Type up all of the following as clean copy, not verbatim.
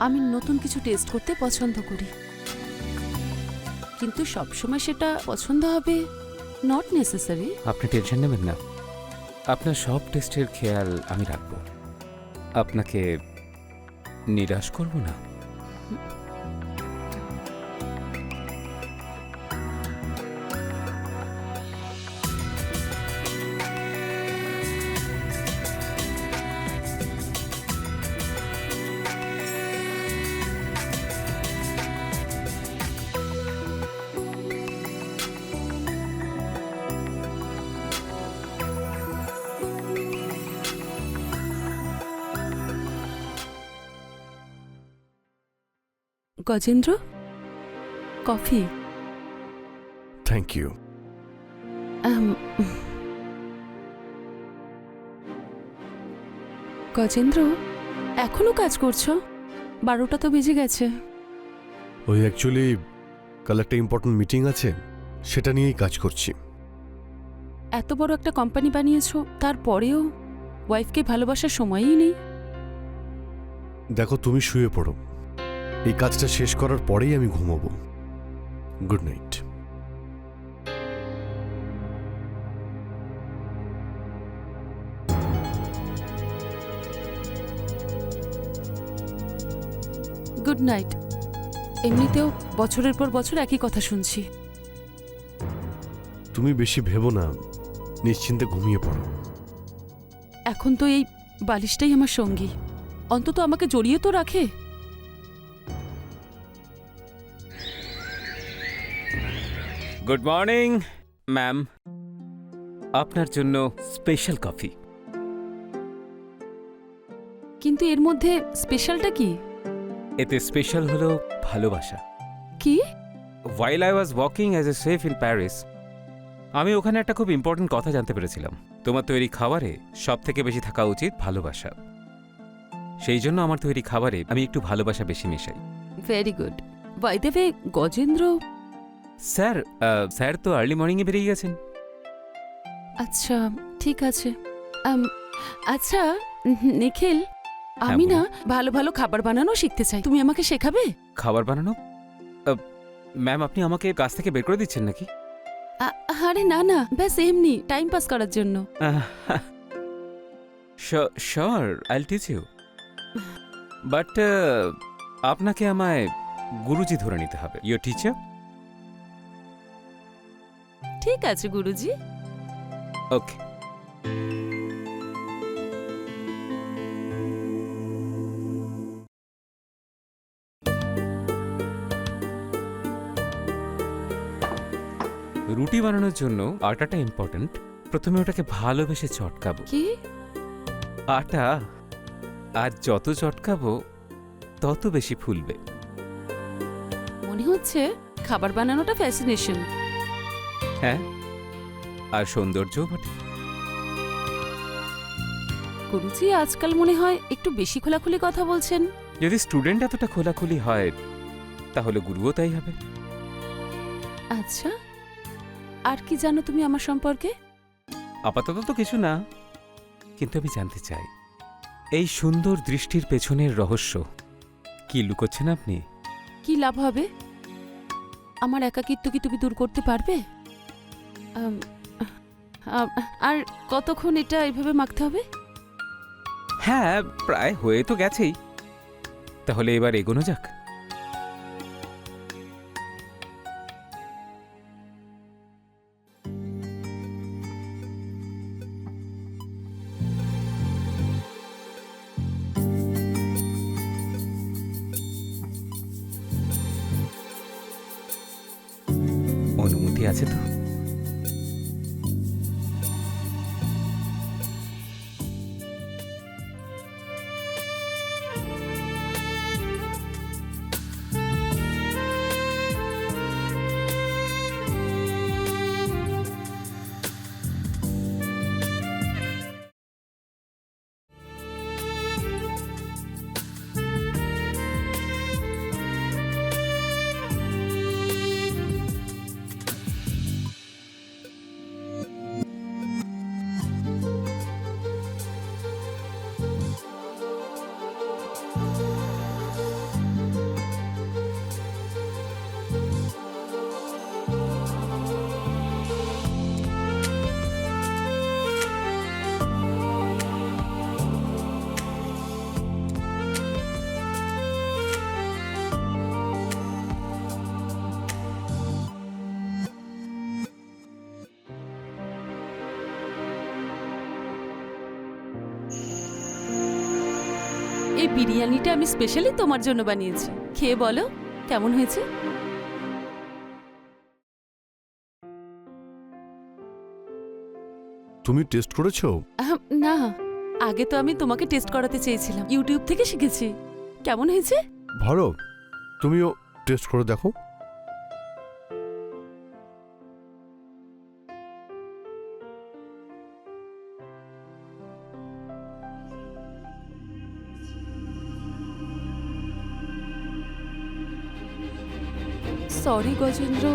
আমি নতুন কিছু টেস্ট করতে পছন্দ করি, কিন্তু সবসময় সেটা পছন্দ হবে নট নেসেসারি। আপনি টেনশন নেবেন না, আপনার সব টেস্টের খেয়াল আমি রাখব, আপনাকে নিরাশ করব না। Gajendra, coffee. Thank you. Gajendra, এখনো কাজ করছো? 12টা তো বেজে গেছে। ওই অ্যাকচুয়ালি কাল একটা ইম্পর্টেন্ট মিটিং আছে, সেটা নিয়েই কাজ করছি। এত বড় একটা কোম্পানি বানিয়েছো, তারপরেও ওয়াইফকে ভালোবাসার সময়ই নেই। দেখো, তুমি শুয়ে পড়ো, এই কাজটা শেষ করার পরেই আমি ঘুমোবো। Good night. Good night. এমনিতেও বছরের পর বছর একই কথা শুনছি। তুমি বেশি ভেবো না, নিশ্চিন্তে ঘুমিয়ে পড়ো। এখন তো এই বালিশটাই আমার সঙ্গী, অন্তত আমাকে জড়িয়ে তো রাখে। গুড মর্নিং ম্যাম, আপনার জন্য স্পেশাল কফি। কিন্তু এর মধ্যে স্পেশালটা কি? এতে স্পেশাল হলো ভালোবাসা। কি? While I was working as a chef in Paris, আমি ওখানে একটা খুব ইম্পর্টেন্ট কথা জানতে পেরেছিলাম। তোমার তৈরি খাবারে সব থেকে বেশি থাকা উচিত ভালোবাসা। সেই জন্য আমার তৈরি খাবারে আমি একটু ভালোবাসা বেশি মেশাই। Very good. By the way, Gajendra. Sir তো আর্লি মর্নিংয়ে বেরিয়ে গেছেন। আচ্ছা, ঠিক আছে। আচ্ছা নিখিল, আমি বলুন। না ভালো ভালো খাবার বানানো শিখতে চাই, তুমি আমাকে শেখাবে? খাবার বানানো? ম্যাম, আপনি আমাকে কাজ থেকে বের করে দিচ্ছেন নাকি? আরে না না, ব্যাস এমনি টাইম পাস করার জন্য। শিওর, আইল টিচ ইউ, বাট আপনাকে আমায় গুরুজি ধরে নিতে হবে। Your teacher? ঠিক আছে গুরুজি। ওকে। রুটি বানানোর জন্য আটাটা ইম্পর্ট্যান্ট। প্রথমে ওটাকে ভালোবেসে চটকাবো। কি? আটা আর যত চটকাবো তত বেশি ফুলবে। মনে হচ্ছে খাবার বানানোটা ফ্যাসিনেশন। হ্যাঁ, আর সৌন্দর্যও বটে। গুরুজি আজকাল মনে হয় একটু বেশি খোলাখুলি কথা বলছেন। যদি স্টুডেন্ট এতটা খোলাখুলি হয়, তাহলে গুরুও তাই হবে। আচ্ছা, আর কি জানো তুমি আমার সম্পর্কে? আপাতত তো কিছু না, কিন্তু আমি জানতে চাই এই সুন্দর দৃষ্টির পেছনের রহস্য কি লুকোচ্ছেন আপনি? কি লাভ হবে? আমার একাকিত্ব কি তুমি দূর করতে পারবে? আর কতক্ষণ এটা এইভাবে মাখতে হবে? হ্যাঁ, প্রায় হয়ে তো গেছেই। তাহলে এবার এগোনো যাক। অনুমতি আছে তো? এই বিরিয়ানিটা আমি স্পেশালি তোমার জন্য বানিয়েছি, খেয়ে বলো কেমন হয়েছে। তুমি টেস্ট করেছো? না, আগে তো আমি তোমাকে টেস্ট করাতে চেয়েছিলাম, ইউটিউব থেকে শিখেছি। কেমন হয়েছে? ভালো, তুমিও টেস্ট করে দেখো। সরি গজেন্দ্র,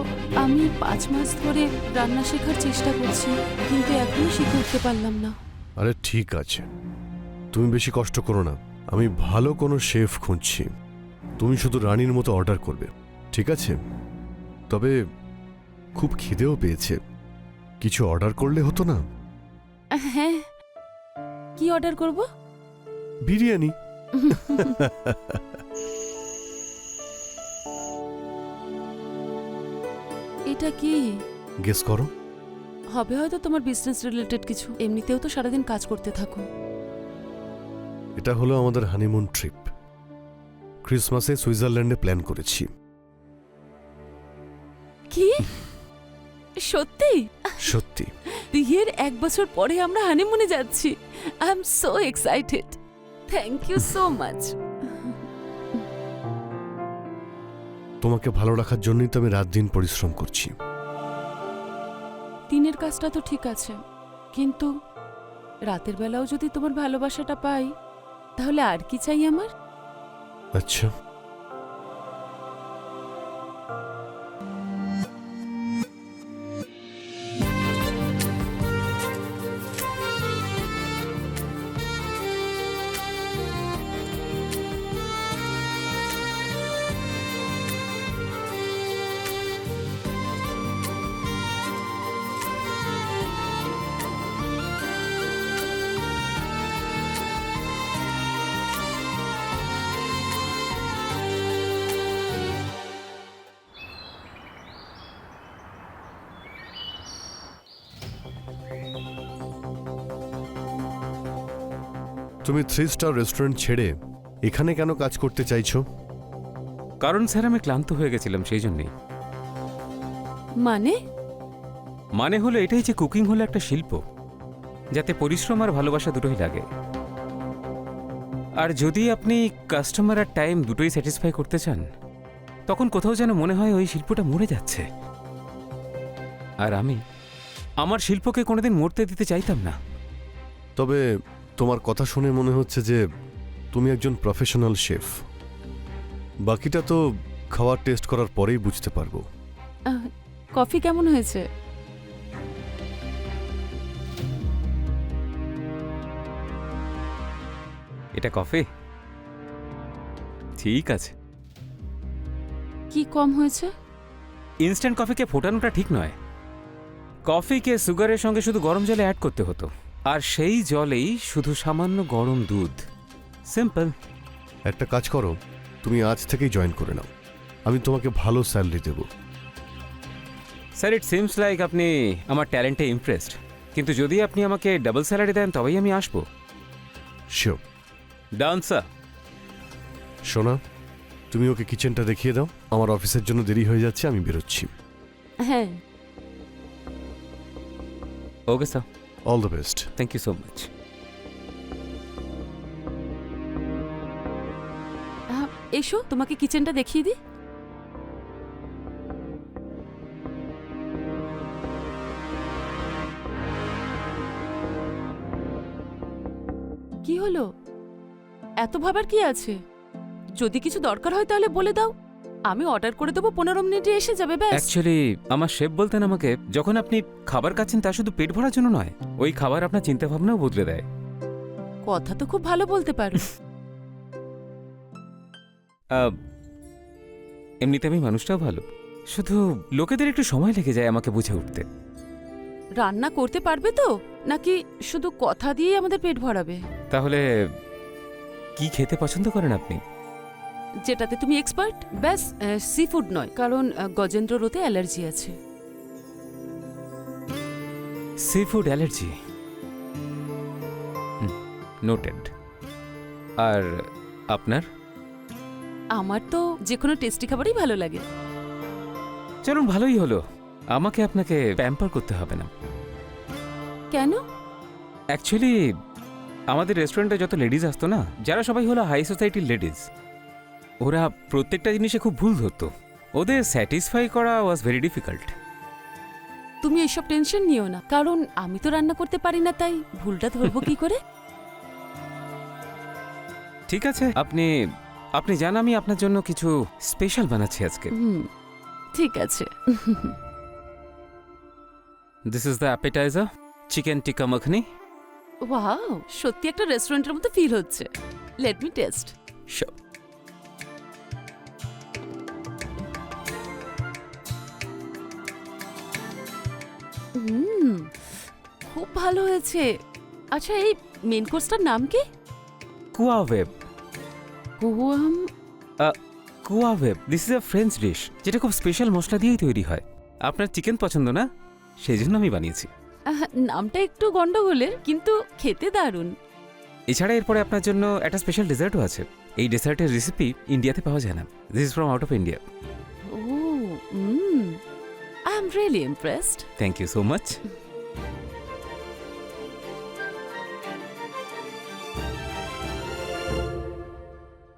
আমি 5 মাস ধরে রান্না শেখার চেষ্টা করছি, কিন্তু এখনো শিখে উঠতে পারলাম না। আরে ঠিক আছে, তুমি বেশি কষ্ট করো না। আমি ভালো কোনো শেফ খুঁজছি, তুমি শুধু রানীর মতো অর্ডার করবে, ঠিক আছে? তবে খুব খিদেও পেয়েছে, কিছু অর্ডার করলে হতো না? হ্যাঁ, কি অর্ডার করব? বিরিয়ানি। এটা কি গেস করো। হবে? হয়তো তোমার বিজনেস রিলেটেড কিছু, এমনিতেও তো সারাদিন কাজ করতে থাকো। এটা হলো আমাদের হানিমুন ট্রিপ, ক্রিসমাসে সুইজারল্যান্ডে প্ল্যান করেছি। কি সত্যি? সত্যি। বিয়ের 1 বছর পরে আমরা হানিমুনে যাচ্ছি। I am so excited. Thank you so much. তোমাকে ভালো রাখার জন্যই তো আমি রাত দিন পরিশ্রম করছি। দিনের কাজটা তো ঠিক আছে, কিন্তু রাতের বেলাও যদি তোমার ভালোবাসাটা পাই, তাহলে আর কি চাই আমার? আচ্ছা, তুমি 3 স্টার রেস্টুরেন্ট ছেড়ে এখানে কেন কাজ করতে চাইছো? কারণ স্যার আমি ক্লান্ত হয়ে গেছিলাম, সেই জন্যই। মানে হলো এটাই যে কুকিং হলো একটা শিল্প, যাতে পরিশ্রম আর ভালোবাসা দুটোই লাগে। আর যদি আপনি কাস্টমার আর টাইম দুটোই স্যাটিসফাই করতে চান, তখন কোথাও যেন মনে হয় ওই শিল্পটা মরে যাচ্ছে। আর আমি আমার শিল্পকে কোনোদিন মরতে দিতে চাইতাম না। তবে তোমার কথা শুনে মনে হচ্ছে যে তুমি একজন প্রফেশনাল শেফ। বাকিটা তো খাওয়ার টেস্ট করার পরেই বুঝতে পারবো। কফি কেমন হয়েছে? এটা কফি ঠিক আছে। কি কম হয়েছে? ইনস্ট্যান্ট কফিকে ফোটানোটা ঠিক নয়। কফিকে সুগারের সঙ্গে শুধু গরম জলে অ্যাড করতে হতো, আর সেই জলেই শুধু সামান্য গরম দুধ। সিম্পল। একটা কাজ করো, তুমি আজ থেকেই জয়েন করে নাও, আমি তোমাকে ভালো স্যালারি দেব। স্যার, ইট সিমস লাইক আপনি আমার ট্যালেন্টে ইমপ্রেসড, কিন্তু যদি আপনি আমাকে ডাবল স্যালারি দেন তবেই আমি আসবো। শিওর। Done sir. সোনা, তুমি ওকে কিচেনটা দেখিয়ে দাও, আমার অফিসের জন্য দেরি হয়ে যাচ্ছে, আমি বেরোচ্ছি। হ্যাঁ, okay sir. All the best. Thank you so much. এসো তোমাকে কিচেনটা দেখিয়ে দিই। কি হলো? এত ভাবার কি আছে? যদি কিছু দরকার হয় তাহলে বলে দাও, আমি অর্ডার করে দেবো, 15 মিনিটে এসে যাবে ব্যাস। অ্যাকচুয়ালি আমার শেফ বলতেন আমাকে, যখন আপনি খাবার খাচ্ছেন তা শুধু পেট ভরার জন্য নয়, ওই খাবার আপনার চিন্তাভাবনাও বদলে দেয়। কথা তো খুব ভালো বলতে পারো। এমনিতে আমি মানুষটাও ভালো, শুধু লোকেদের একটু সময় লেগে যায় আমাকে বুঝে উঠতে। রান্না করতে পারবে তো, নাকি শুধু কথা দিয়ে আমাদের পেট ভরাবে? তাহলে কি খেতে পছন্দ করেন আপনি? যেটাতে তুমি এক্সপার্ট, ব্যাস। সি ফুড নয়, কারণ গজেন্দ্র রোতে অ্যালার্জি আছে। Seafood allergy, noted. আর আপনার? আমার তো যে কোনো টেস্টি খাবারই ভালো লাগে। চলুন, ভালোই হলো। আমাকে আপনাকে প্যাম্পার করতে হবে না। কেন? অ্যাকচুয়ালি আমাদের রেস্টুরেন্টে যত লেডিজ আসতো না, যারা সবাই হলো হাই সোসাইটির লেডিজ, ওরা প্রত্যেকটা জিনিসে খুব ভুল ধরতো। ওদের স্যাটিসফাই করা ওয়াজ ভেরি ডিফিকাল্ট। তুমি এসব টেনশন নিও না, কারণ আমি তো রান্না করতে পারি না, তাই ভুলটা ধরবো কি করে? ঠিক আছে, আপনি আপনি জান, আমি আপনার জন্য কিছু স্পেশাল বানাচ্ছি আজকে। ঠিক আছে। This is the appetiser, chicken tikka makhani. Wow, সত্যি একটা রেস্টুরেন্টের মতো ফিল হচ্ছে। Let me taste. খুব ভালো হয়েছে। আচ্ছা, এই মেন কোর্সটার নাম কি? কুয়াওয়েব। হুয়াম। কুয়াওয়েব, this is a French dish, যেটা খুব স্পেশাল মশলা দিয়েই তৈরি হয়। আপনার চিকেন পছন্দ না, সেই জন্য আমি বানিয়েছি। নামটা একটু গন্ডগোলের, কিন্তু খেতে দারুণ। এছাড়া এরপরে আপনার জন্য একটা স্পেশাল ডেজার্টও আছে। এই ডেজার্টের রেসিপি ইন্ডিয়াতে পাওয়া যায় না। This is from out of India. ও, I am really impressed. Thank you so much.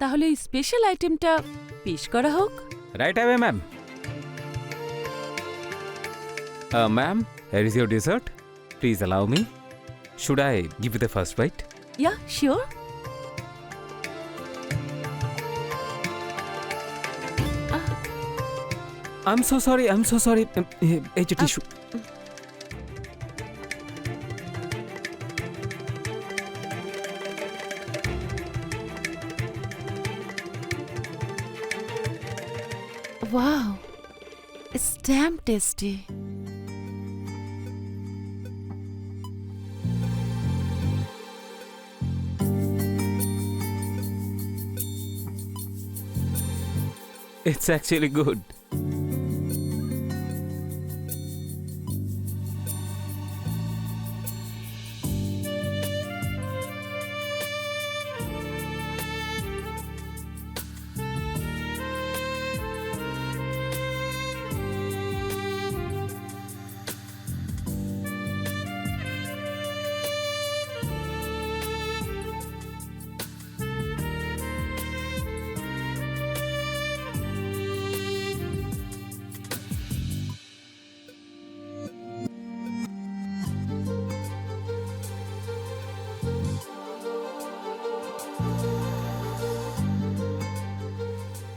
তাহলে এই স্পেশাল আইটেমটা পেশ করা হোক। Right away, ma'am. Ma'am, here is your dessert. Please allow me. Should I give you the first bite? Yeah, sure. I'm so sorry, I'm so sorry. এই যে tissue. Wow, it's damn tasty. It's actually good.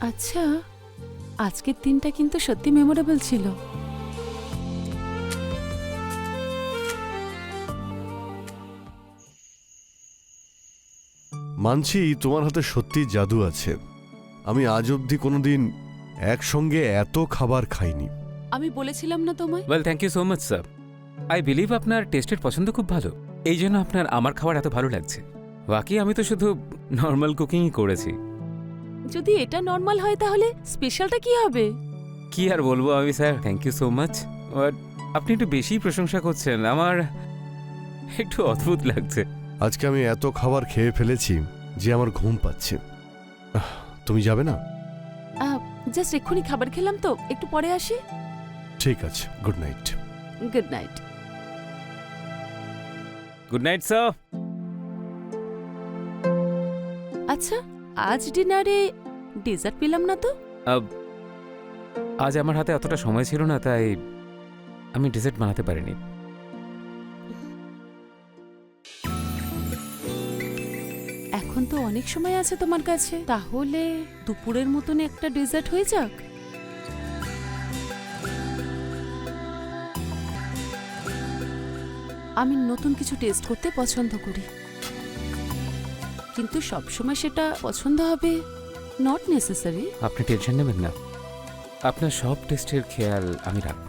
আচ্ছা, আজকের দিনটা কিন্তু সত্যি memorable ছিল। মানছি তোমার হাতে সত্যি জাদু আছে। আমি আজ অবধি কোনোদিন একসঙ্গে এত খাবার খাইনি। আমি বলেছিলাম না তোমায়? Well, thank you so much, sir. I believe আপনার টেস্টের পছন্দ খুব ভালো, এই জন্য আপনার আমার খাবার এত ভালো লাগছে। বাকি আমি তো শুধু নর্মাল কুকিংই করেছি। যদি এটা নর্মাল হয় তাহলে স্পেশালটা কি হবে? কি আর বলবো আমি, sir. Thank you so much, but আপনি একটু বেশি প্রশংসা করছেন, আমার একটু অদ্ভুত লাগছে। আজকে আমি এত খাবার খেয়ে ফেলেছি যে আমার ঘুম পাচ্ছে। তুমি যাবে না? জাস্ট এক্ষুনি খাবার খেলাম তো, একটু পরে আসি। ঠিক আছে, good night. Good night. Good night, sir. আচ্ছা, আজ ডিনারে ডেজার্ট পেলাম না তো? আজ আমার হাতে অতটা সময় ছিল না, তাই আমি ডেজার্ট বানাতে পারিনি। এখন তো অনেক সময় আছে তোমার কাছে, তাহলে দুপুরের মতন একটা ডেজার্ট হয়ে যাক। আমি নতুন কিছু টেস্ট করতে পছন্দ করি, কিন্তু সবসময় সেটা পছন্দ হবে নট নেসেসারি। আপনি টেনশন নেবেন না, আপনার সব টেস্টের খেয়াল আমি রাখব,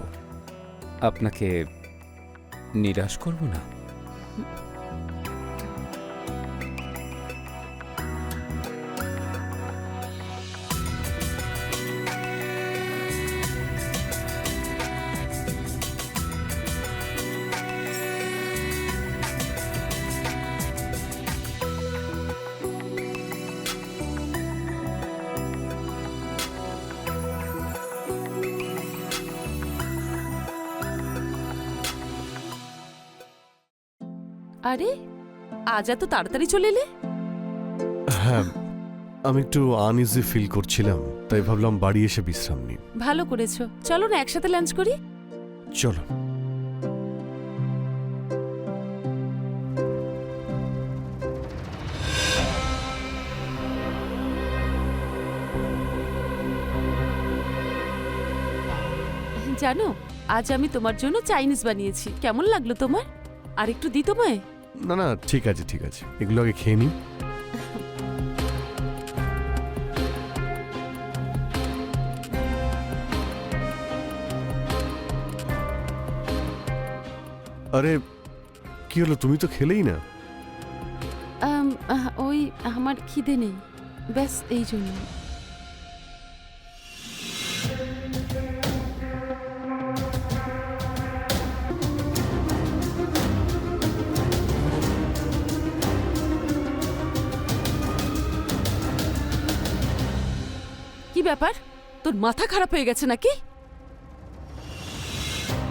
আপনাকে নিরাশ করব না। আরে আজ এত তাড়াতাড়ি চলে এলে? হ্যাঁ, আমি একটু আনইজি ফিল করছিলাম, তাই ভাবলাম বাড়ি এসে বিশ্রাম নিই। ভালো করেছো, চলো না একসাথে লাঞ্চ করি। চলো। জানো, আজ আমি তোমার জন্য চাইনিজ বানিয়েছি। কেমন লাগলো তোমার? আর একটু দি তোমায়। না না, ঠিক আছে ঠিক আছে, এগুলো আগে খেয়ে নিই। আরে কি হলো, তুমি তো খেলেই না। ওই আমার খিদে নেই, ব্যাস এই জন্য। কি ব্যাপার, তোর মাথা খারাপ হয়ে গেছে নাকি?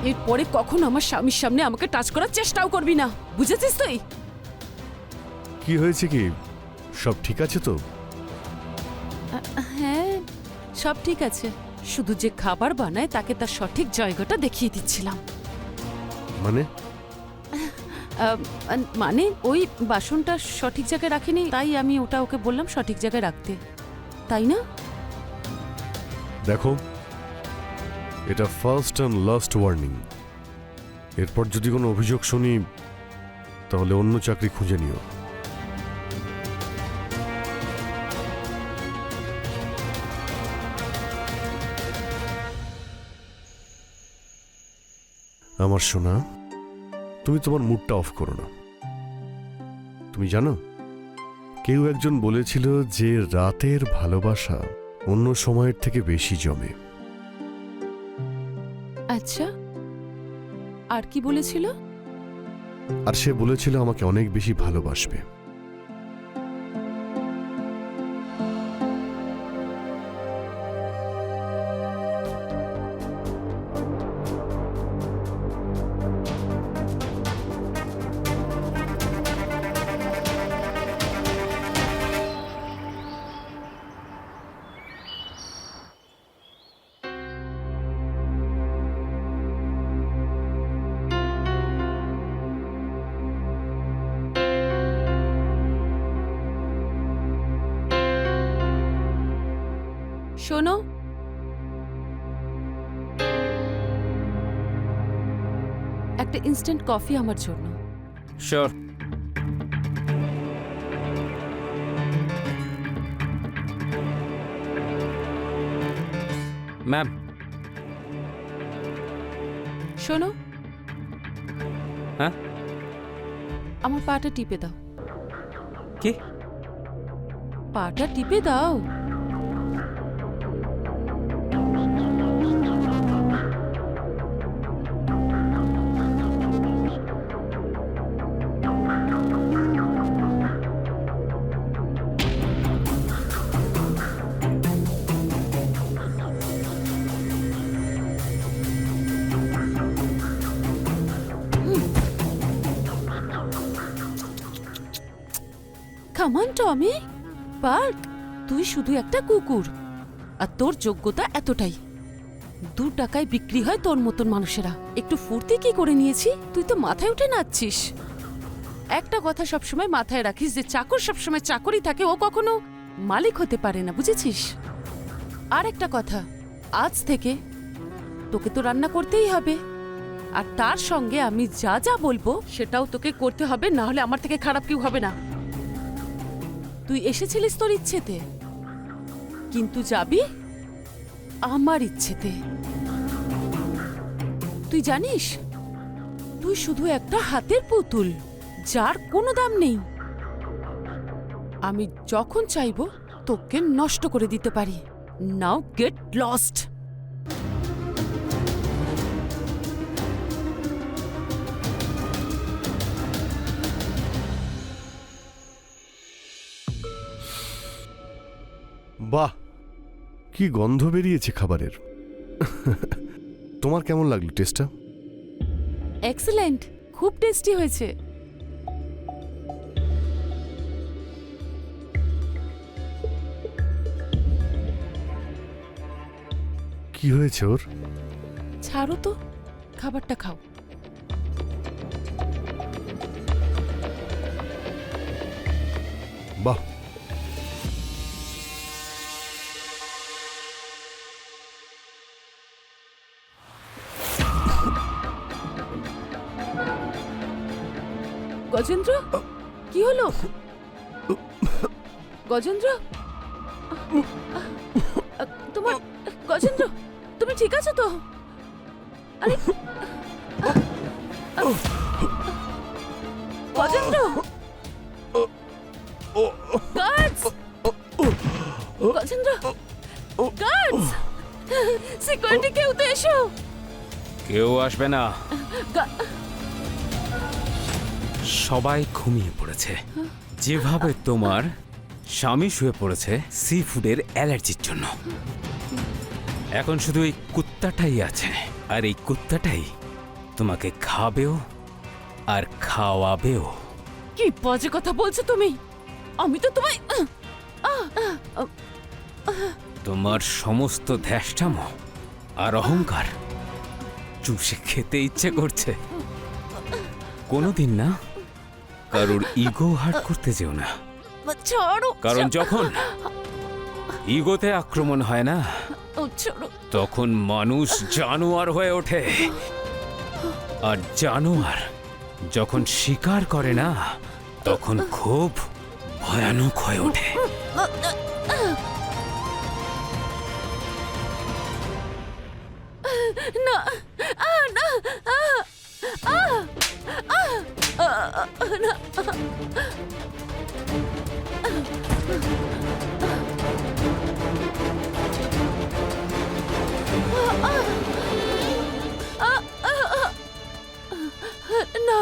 এরপরে কখনো আমার স্বামীর সামনে আমাকে টাচ করার চেষ্টাও করবি না, বুঝেছিস তুই? কি হয়েছে, কি সব ঠিক আছে তো? হ্যাঁ, সব ঠিক আছে, শুধু যে খাবার বানায় তাকে তার সঠিক জায়গাটা দেখিয়ে দিচ্ছিলাম। মানে মানে ওই বাসনটা সঠিক জায়গায় রাখিনি, তাই আমি ওটা ওকে বললাম সঠিক জায়গায় রাখতে, তাই না? দেখো, এটা ফার্স্ট অ্যান্ড লাস্ট ওয়ার্নিং। এরপর যদি কোনো অভিযোগ শুনি তাহলে অন্য চাকরি খুঁজে নিও। আমার সোনা, তুমি তোমার মুডটা অফ করো না। তুমি জানো, কেউ একজন বলেছিল যে রাতের ভালোবাসা অন্য সময়ের থেকে বেশি জমে। আচ্ছা, আর কি বলেছিল? আর সে বলেছিল আমাকে অনেক বেশি ভালোবাসবে। শোনো, একটা ইনস্ট্যান্ট কফি আমার জন্য। শিওর। ম্যাম। শোনো, হ্যাঁ, আমার পাটা টিপে দাও। কি? পাটা টিপে দাও। কাম অন টমি, পার্ক, তুই শুধু একটা কুকুর, আর তোর যোগ্যতা এতটাই। 2 টাকায় বিক্রি হয় তোর মতন মানুষেরা। একটু ফুর্তি কি করে নিয়েছি, তুই তো মাথায় উঠে নাচছিস। একটা কথা সবসময় মাথায় রাখিস, যে চাকর সবসময় চাকরই থাকে, ও কখনো মালিক হতে পারে না, বুঝেছিস? আর একটা কথা, আজ থেকে তোকে তো রান্না করতেই হবে, আর তার সঙ্গে আমি যা যা বলবো সেটাও তোকে করতে হবে, না হলে আমার থেকে খারাপ কেউ হবে না। তুই এসেছিলিস তোর ইচ্ছেতে, কিন্তু যাবি আমার ইচ্ছেতে। তুই জানিস, তুই শুধু একটা হাতের পুতুল, যার কোনো দাম নেই। আমি যখন চাইবো তোকে নষ্ট করে দিতে পারি। নাও গেট লস্ট। বাহ, কি গন্ধ বেরিয়েছে খাবারের। তোমার কেমন লাগলো টেস্টটা? এক্সেলেন্ট, খুব টেস্টি হয়েছে। কি হয়েছে ওর? ছাড়ো তো, খাবারটা খাও। বাহ, গজেন্দ্র, কি হলো? গজেন্দ্র, তোমার গজেন্দ্র, তুমি ঠিক আছো তো? আরে Gajendra, guards, Gajendra, guards, security কেউ তো এসো। কেউ আসবে না, গা- সবাই ঘুমিয়ে পড়েছে। যেভাবে তোমার স্বামী শুয়ে পড়েছে সি ফুডের অ্যালার্জির জন্য, এখন শুধু এই কুত্তাটাই আছে, আর এই কুত্তাটাই তোমাকে খাবেও আর খাওয়াবেও। কি বাজে কথা বলছো তুমি? আমি তো তোমায় তোমার সমস্ত ধ্যাষ্টাম আর অহংকার চুষে খেতে ইচ্ছে করছে। কোনোদিন না কারোর ইগো হার্ট করতে যেও না, ছাড়ো, কারণ যখন ইগোতে আক্রমণ হয় না ছাড়ো। তখন মানুষ জানোয়ার হয়ে ওঠে, আর জানোয়ার যখন শিকার করে না তখন খুব ভয়ানক হয়ে ওঠে। না, না, না। না,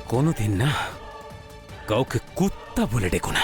কোনোদিন না কাউকে কুত্তা বলে ডেকো না।